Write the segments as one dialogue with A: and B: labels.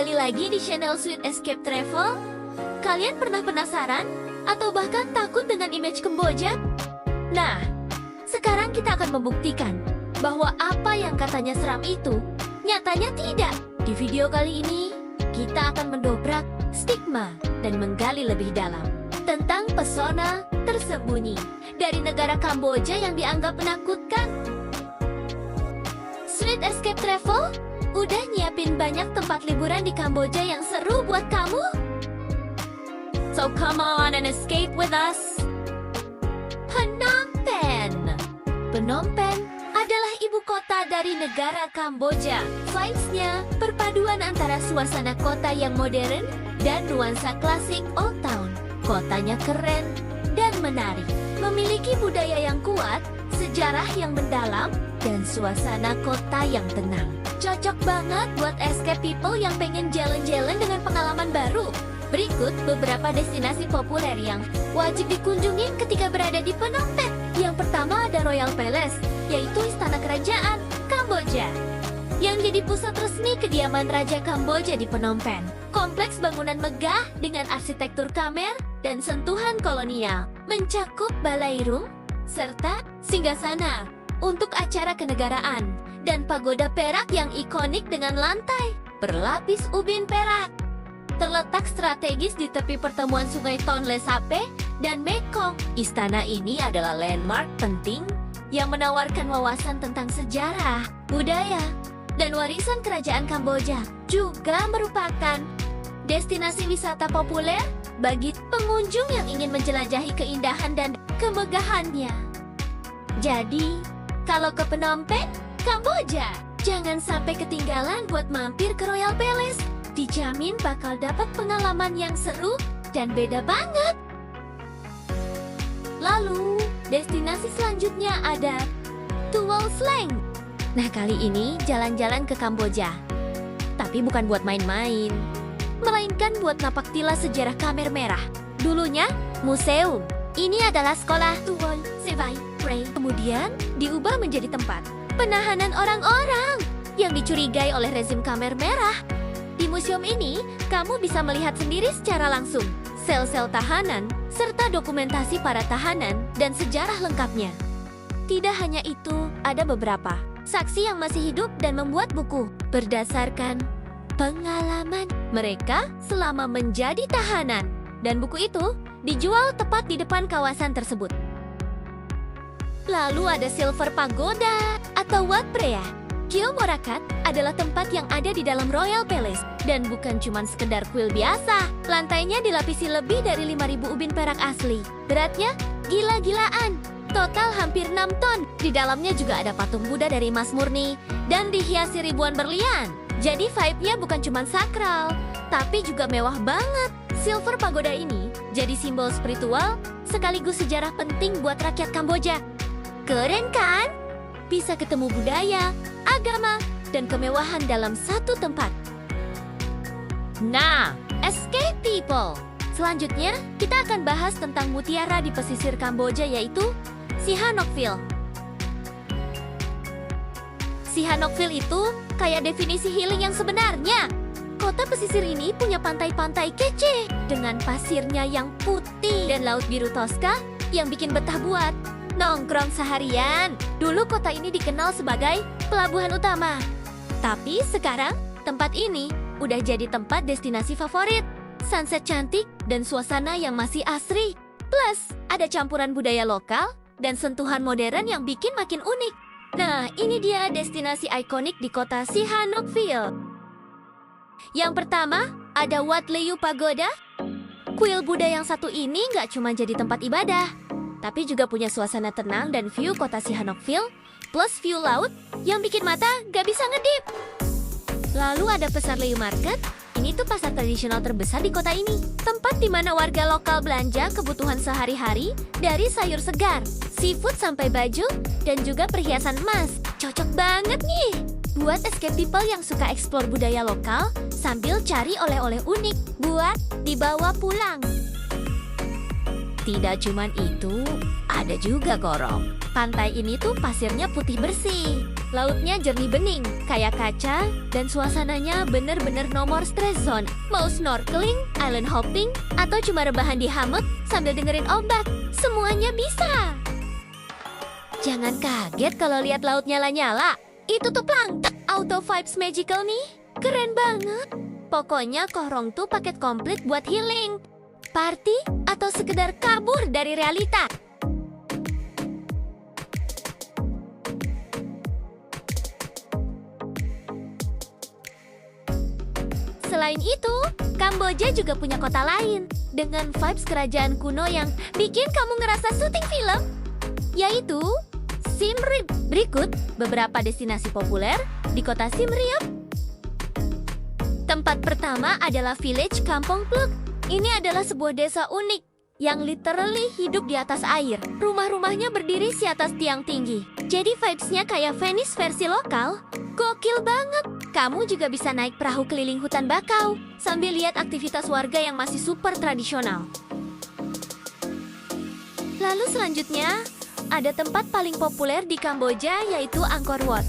A: Kembali lagi di channel Sweet Escape Travel. Kalian pernah penasaran atau bahkan takut dengan image Kamboja? Nah, sekarang kita akan membuktikan bahwa apa yang katanya seram itu nyatanya tidak. Di video kali ini, kita akan mendobrak stigma dan menggali lebih dalam tentang pesona tersembunyi dari negara Kamboja yang dianggap menakutkan. Sweet Escape Travel udah nyiapin banyak tempat liburan di Kamboja yang seru buat kamu. So come on and escape with us. Phnom Penh. Phnom Penh adalah ibu kota dari negara Kamboja. Vibes-nya perpaduan antara suasana kota yang modern dan nuansa klasik Old Town. Kotanya keren dan menarik, memiliki budaya yang kuat, sejarah yang mendalam, dan suasana kota yang tenang. Cocok banget buat escape people yang pengen jalan-jalan dengan pengalaman baru. Berikut beberapa destinasi populer yang wajib dikunjungi ketika berada di Phnom Penh. Yang pertama ada Royal Palace, yaitu istana kerajaan Kamboja, yang jadi pusat resmi kediaman Raja Kamboja di Phnom Penh. Kompleks bangunan megah dengan arsitektur Khmer dan sentuhan kolonial, mencakup ballroom serta singgasana untuk acara kenegaraan, dan pagoda perak yang ikonik dengan lantai berlapis ubin perak. Terletak strategis di tepi pertemuan sungai Tonle Sap dan Mekong. Istana ini adalah landmark penting yang menawarkan wawasan tentang sejarah, budaya, dan warisan kerajaan Kamboja. Juga merupakan destinasi wisata populer bagi pengunjung yang ingin menjelajahi keindahan dan kemegahannya. Jadi, kalau ke Phnom Penh, Kamboja, jangan sampai ketinggalan buat mampir ke Royal Palace. Dijamin bakal dapat pengalaman yang seru dan beda banget. Lalu, destinasi selanjutnya ada Tuol Sleng. Nah, kali ini jalan-jalan ke Kamboja. Tapi bukan buat main-main, melainkan buat napak tilas sejarah Khmer merah. Dulunya, museum. Ini adalah sekolah Tuol Sevai Prey. Kemudian, diubah menjadi tempat penahanan orang-orang yang dicurigai oleh rezim Khmer merah. Di museum ini, kamu bisa melihat sendiri secara langsung sel-sel tahanan, serta dokumentasi para tahanan dan sejarah lengkapnya. Tidak hanya itu, ada beberapa saksi yang masih hidup dan membuat buku berdasarkan pengalaman mereka selama menjadi tahanan. Dan buku itu dijual tepat di depan kawasan tersebut. Lalu ada Silver Pagoda atau Wat Phra. Kieu Morakot adalah tempat yang ada di dalam Royal Palace. Dan bukan cuma sekedar kuil biasa. Lantainya dilapisi lebih dari 5.000 ubin perak asli. Beratnya gila-gilaan. Total hampir 6 ton. Di dalamnya juga ada patung Buddha dari emas murni dan dihiasi ribuan berlian. Jadi vibe-nya bukan cuma sakral, tapi juga mewah banget. Silver Pagoda ini jadi simbol spiritual sekaligus sejarah penting buat rakyat Kamboja. Keren kan? Bisa ketemu budaya, agama, dan kemewahan dalam satu tempat. Nah, escape people. Selanjutnya, kita akan bahas tentang mutiara di pesisir Kamboja, yaitu Sihanoukville. Sihanoukville itu kayak definisi healing yang sebenarnya. Kota pesisir ini punya pantai-pantai kece dengan pasirnya yang putih dan laut biru Toska yang bikin betah buat nongkrong seharian. Dulu kota ini dikenal sebagai pelabuhan utama. Tapi sekarang tempat ini udah jadi tempat destinasi favorit. Sunset cantik dan suasana yang masih asri. Plus, ada campuran budaya lokal dan sentuhan modern yang bikin makin unik. Nah, ini dia destinasi ikonik di kota Sihanoukville. Yang pertama, ada Wat Leyu Pagoda. Kuil Buddha yang satu ini nggak cuma jadi tempat ibadah, tapi juga punya suasana tenang dan view kota Sihanoukville, plus view laut yang bikin mata gak bisa ngedip. Lalu ada Pasar Leyu Market. Ini tuh pasar tradisional terbesar di kota ini. Tempat di mana warga lokal belanja kebutuhan sehari-hari dari sayur segar, seafood sampai baju, dan juga perhiasan emas. Cocok banget nih buat escape people yang suka eksplor budaya lokal sambil cari oleh-oleh unik buat dibawa pulang. Tidak cuman itu, ada juga Korong. Pantai ini tuh pasirnya putih bersih, Lautnya jernih bening, kayak kaca, dan suasananya bener-bener no more stress zone. Mau snorkeling, island hopping, atau cuma rebahan di hammock sambil dengerin ombak, semuanya bisa. Jangan kaget kalau lihat laut nyala-nyala. Itu tuh plankton. Auto Vibes Magical nih, keren banget. Pokoknya Kohrong tuh paket komplit buat healing, party, atau sekedar kabur dari realita. Selain itu, Kamboja juga punya kota lain dengan vibes kerajaan kuno yang bikin kamu ngerasa syuting film, yaitu Siem Reap. Berikut beberapa destinasi populer di kota Siem Reap. Tempat pertama adalah Village Kampong Pluk. Ini adalah sebuah desa unik yang literally hidup di atas air. Rumah-rumahnya berdiri di atas tiang tinggi. Jadi vibes-nya kayak Venice versi lokal. Gokil banget. Kamu juga bisa naik perahu keliling hutan bakau sambil lihat aktivitas warga yang masih super tradisional. Lalu selanjutnya, ada tempat paling populer di Kamboja yaitu Angkor Wat.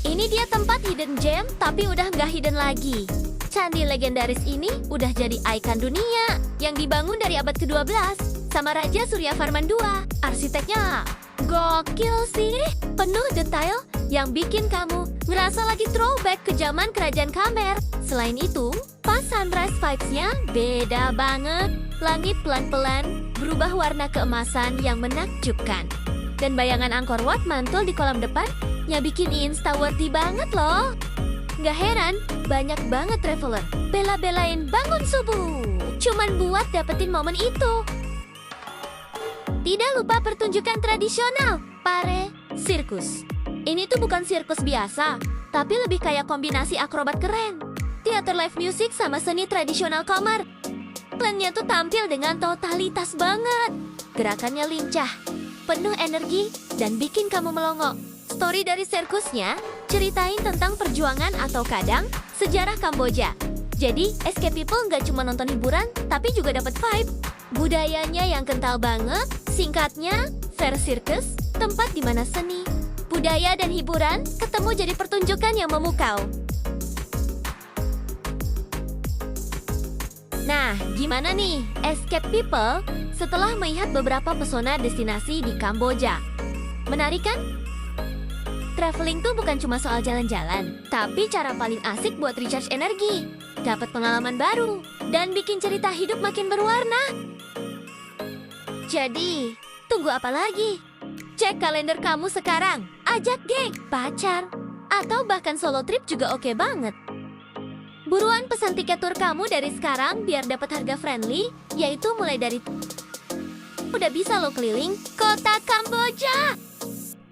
A: Ini dia tempat hidden gem tapi udah nggak hidden lagi. Candi legendaris ini udah jadi ikon dunia yang dibangun dari abad ke-12 sama Raja Surya Varman II. Arsiteknya gokil sih, penuh detail yang bikin kamu ngerasa lagi throwback ke zaman kerajaan Khmer. Selain itu, pas sunrise vibes-nya beda banget. Langit pelan-pelan berubah warna keemasan yang menakjubkan. Dan bayangan Angkor Wat mantul di kolam depan yang bikin insta-worthy banget loh. Nggak heran, banyak banget traveler bela-belain bangun subuh cuman buat dapetin momen itu. Tidak lupa pertunjukan tradisional, Pare Sirkus. Ini tuh bukan sirkus biasa, tapi lebih kayak kombinasi akrobat keren. Teater live music sama seni tradisional Khmer. Klannya tuh tampil dengan totalitas banget. Gerakannya lincah, penuh energi, dan bikin kamu melongo. Story dari sirkusnya ceritain tentang perjuangan atau kadang sejarah Kamboja. Jadi, escape people nggak cuma nonton hiburan, tapi juga dapat vibe. Budayanya yang kental banget, singkatnya, Fair Circus, tempat di mana seni, budaya, dan hiburan ketemu jadi pertunjukan yang memukau. Nah, gimana nih escape people setelah melihat beberapa pesona destinasi di Kamboja? Menarik kan? Traveling tuh bukan cuma soal jalan-jalan, tapi cara paling asik buat recharge energi, dapat pengalaman baru, dan bikin cerita hidup makin berwarna. Jadi, tunggu apa lagi? Cek kalender kamu sekarang, ajak geng, pacar, atau bahkan solo trip juga oke banget. Buruan pesan tiket tur kamu dari sekarang biar dapat harga friendly, yaitu mulai dari udah bisa lo keliling kota Kamboja.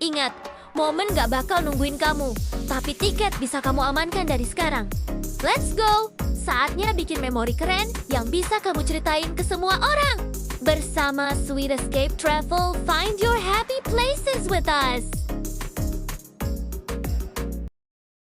A: Ingat, momen gak bakal nungguin kamu, tapi tiket bisa kamu amankan dari sekarang. Let's go! Saatnya bikin memori keren yang bisa kamu ceritain ke semua orang. Bersama Sweet Escape Travel, find your happy places with us.